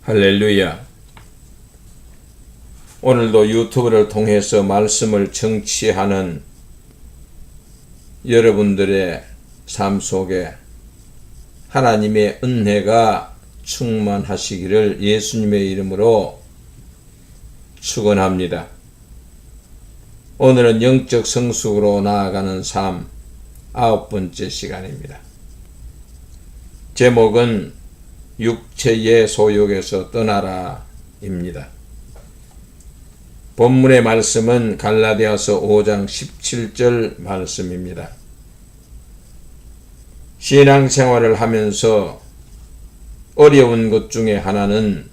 할렐루야. 오늘도 유튜브를 통해서 말씀을 청취하는 여러분들의 삶 속에 하나님의 은혜가 충만하시기를 예수님의 이름으로 축원합니다. 오늘은 영적 성숙으로 나아가는 삶 9번째 시간입니다. 제목은 육체의 소욕에서 떠나라 입니다. 본문의 말씀은 갈라디아서 5장 17절 말씀입니다. 신앙생활을 하면서 어려운 것 중에 하나는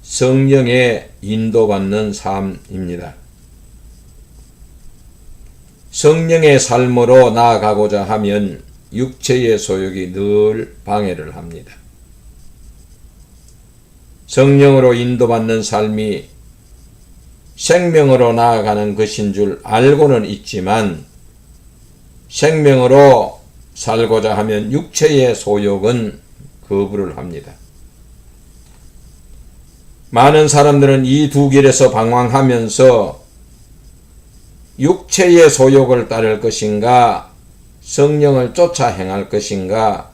성령의 인도받는 삶입니다. 성령의 삶으로 나아가고자 하면 육체의 소욕이 늘 방해를 합니다. 성령으로 인도받는 삶이 생명으로 나아가는 것인 줄 알고는 있지만 생명으로 살고자 하면 육체의 소욕은 거부를 합니다. 많은 사람들은 이 두 길에서 방황하면서 육체의 소욕을 따를 것인가 성령을 쫓아 행할 것인가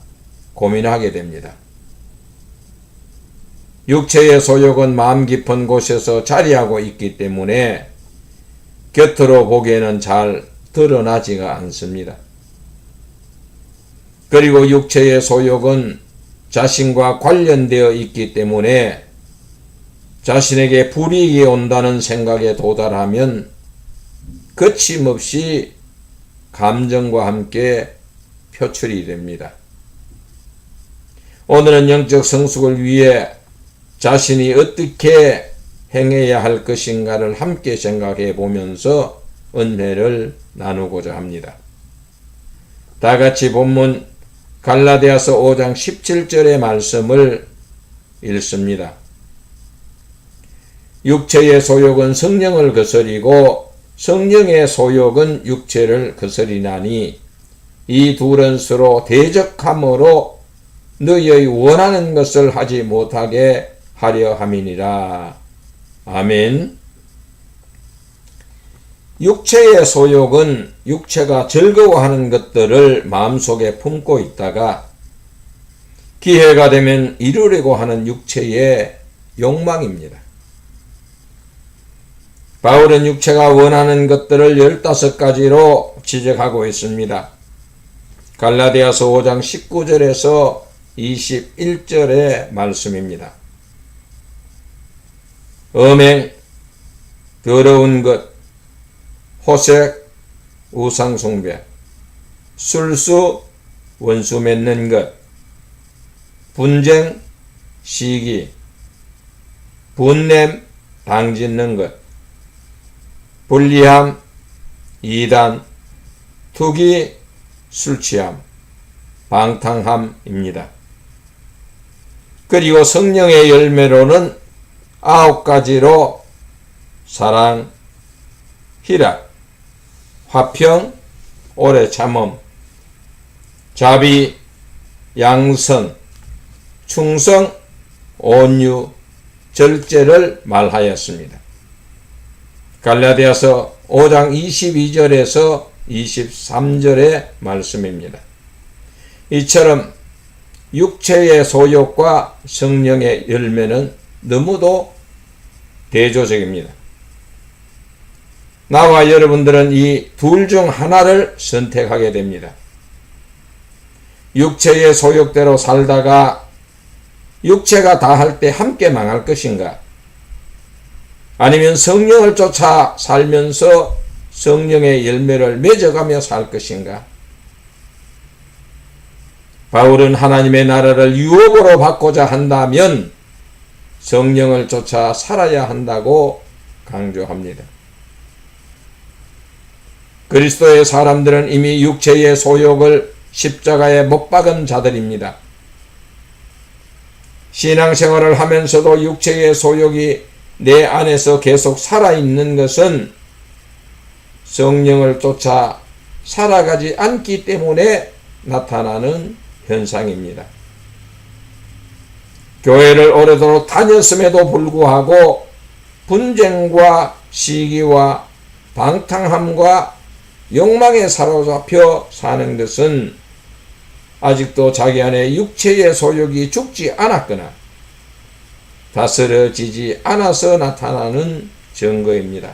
고민하게 됩니다. 육체의 소욕은 마음 깊은 곳에서 자리하고 있기 때문에 겉으로 보기에는 잘 드러나지가 않습니다. 그리고 육체의 소욕은 자신과 관련되어 있기 때문에 자신에게 불이익이 온다는 생각에 도달하면 거침없이 감정과 함께 표출이 됩니다. 오늘은 영적 성숙을 위해 자신이 어떻게 행해야 할 것인가를 함께 생각해 보면서 은혜를 나누고자 합니다. 다 같이 본문 갈라디아서 5장 17절의 말씀을 읽습니다. 육체의 소욕은 성령을 거스리고 성령의 소욕은 육체를 거스리나니 이 둘은 서로 대적함으로 너희의 원하는 것을 하지 못하게 하려 함이니라. 아멘. 육체의 소욕은 육체가 즐거워하는 것들을 마음속에 품고 있다가 기회가 되면 이루려고 하는 육체의 욕망입니다. 바울은 육체가 원하는 것들을 15가지로 지적하고 있습니다. 갈라디아서 5장 19절에서 21절의 말씀입니다. 음행, 더러운 것, 호색, 우상숭배, 술수, 원수 맺는 것, 분쟁, 시기, 분냄, 당짓는 것, 불리함, 이단, 투기, 술취함, 방탕함입니다. 그리고 성령의 열매로는 9가지로 사랑, 희락, 화평, 오래 참음, 자비, 양선, 충성, 온유, 절제를 말하였습니다. 갈라디아서 5장 22절에서 23절의 말씀입니다. 이처럼 육체의 소욕과 성령의 열매는 너무도 대조적입니다. 나와 여러분들은 이 둘 중 하나를 선택하게 됩니다. 육체의 소욕대로 살다가 육체가 다 할 때 함께 망할 것인가? 아니면 성령을 쫓아 살면서 성령의 열매를 맺어가며 살 것인가? 바울은 하나님의 나라를 유업으로 받고자 한다면 성령을 쫓아 살아야 한다고 강조합니다. 그리스도의 사람들은 이미 육체의 소욕을 십자가에 못 박은 자들입니다. 신앙생활을 하면서도 육체의 소욕이 내 안에서 계속 살아있는 것은 성령을 쫓아 살아가지 않기 때문에 나타나는 현상입니다. 교회를 오래도록 다녔음에도 불구하고 분쟁과 시기와 방탕함과 욕망에 사로잡혀 사는 것은 아직도 자기 안에 육체의 소욕이 죽지 않았거나 다스려지지 않아서 나타나는 증거입니다.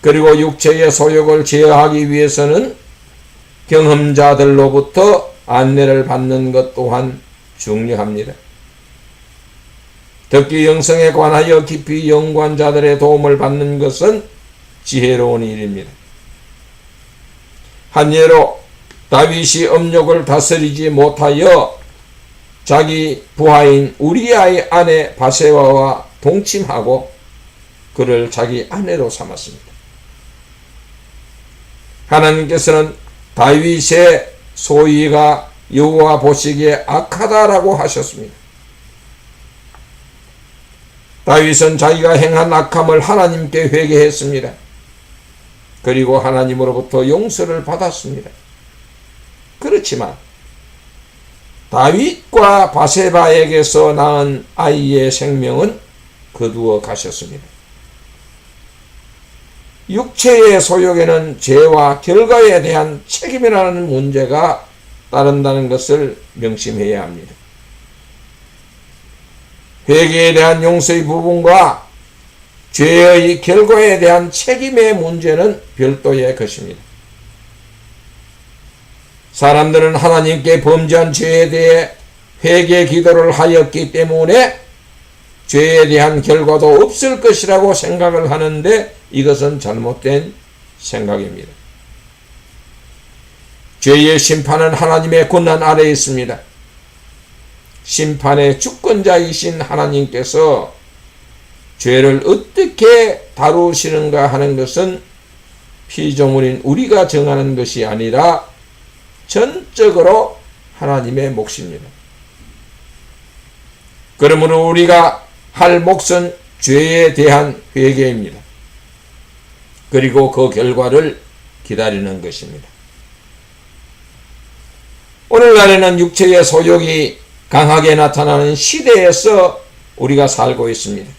그리고 육체의 소욕을 제어하기 위해서는 경험자들로부터 안내를 받는 것 또한 중요합니다. 특히 영성에 관하여 깊이 연구한 자들의 도움을 받는 것은 지혜로운 일입니다. 한 예로 다윗이 음욕을 다스리지 못하여 자기 부하인 우리아의 아내 바세바와 동침하고 그를 자기 아내로 삼았습니다. 하나님께서는 다윗의 소위가 여호와 보시기에 악하다라고 하셨습니다. 다윗은 자기가 행한 악함을 하나님께 회개했습니다. 그리고 하나님으로부터 용서를 받았습니다. 그렇지만 다윗과 바세바에게서 낳은 아이의 생명은 거두어 가셨습니다. 육체의 소욕에는 죄와 결과에 대한 책임이라는 문제가 따른다는 것을 명심해야 합니다. 회개에 대한 용서의 부분과 죄의 결과에 대한 책임의 문제는 별도의 것입니다. 사람들은 하나님께 범죄한 죄에 대해 회개 기도를 하였기 때문에 죄에 대한 결과도 없을 것이라고 생각을 하는데 이것은 잘못된 생각입니다. 죄의 심판은 하나님의 권한 아래에 있습니다. 심판의 주권자이신 하나님께서 죄를 어떻게 다루시는가 하는 것은 피조물인 우리가 정하는 것이 아니라 전적으로 하나님의 몫입니다. 그러므로 우리가 할 몫은 죄에 대한 회개입니다. 그리고 그 결과를 기다리는 것입니다. 오늘날에는 육체의 소욕이 강하게 나타나는 시대에서 우리가 살고 있습니다.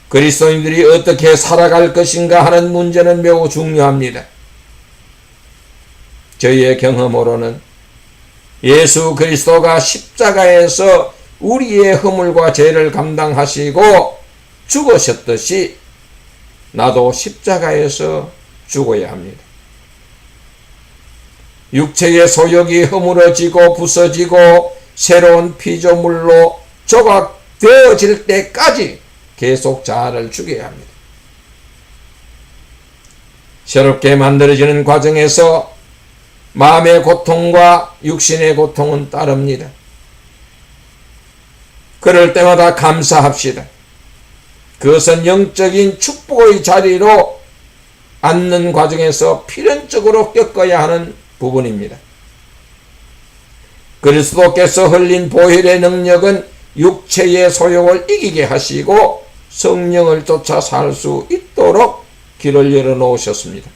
그리스도인들이 어떻게 살아갈 것인가 하는 문제는 매우 중요합니다. 저희의 경험으로는 예수 그리스도가 십자가에서 우리의 허물과 죄를 감당하시고 죽으셨듯이 나도 십자가에서 죽어야 합니다. 육체의 소욕이 허물어지고 부서지고 새로운 피조물로 조각되어질 때까지 계속 자아를 죽여야 합니다. 새롭게 만들어지는 과정에서 마음의 고통과 육신의 고통은 따릅니다. 그럴 때마다 감사합시다. 그것은 영적인 축복의 자리로 앉는 과정에서 필연적으로 겪어야 하는 부분입니다. 그리스도께서 흘린 보혈의 능력은 육체의 소욕을 이기게 하시고 성령을 쫓아 살 수 있도록 길을 열어놓으셨습니다.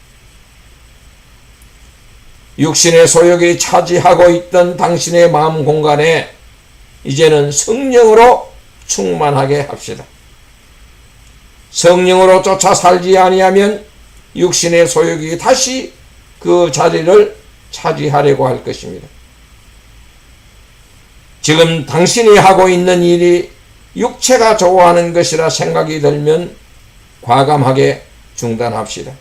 육신의 소욕이 차지하고 있던 당신의 마음 공간에 이제는 성령으로 충만하게 합시다. 성령으로 쫓아 살지 아니하면 육신의 소욕이 다시 그 자리를 차지하려고 할 것입니다. 지금 당신이 하고 있는 일이 육체가 좋아하는 것이라 생각이 들면 과감하게 중단합시다.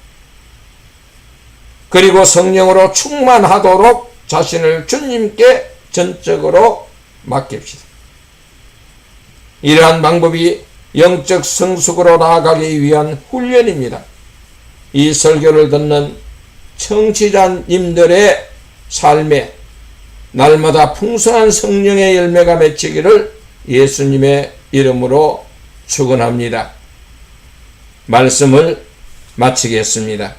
그리고 성령으로 충만하도록 자신을 주님께 전적으로 맡깁시다. 이러한 방법이 영적 성숙으로 나아가기 위한 훈련입니다. 이 설교를 듣는 청취자님들의 삶에 날마다 풍성한 성령의 열매가 맺히기를 예수님의 이름으로 축원합니다. 말씀을 마치겠습니다.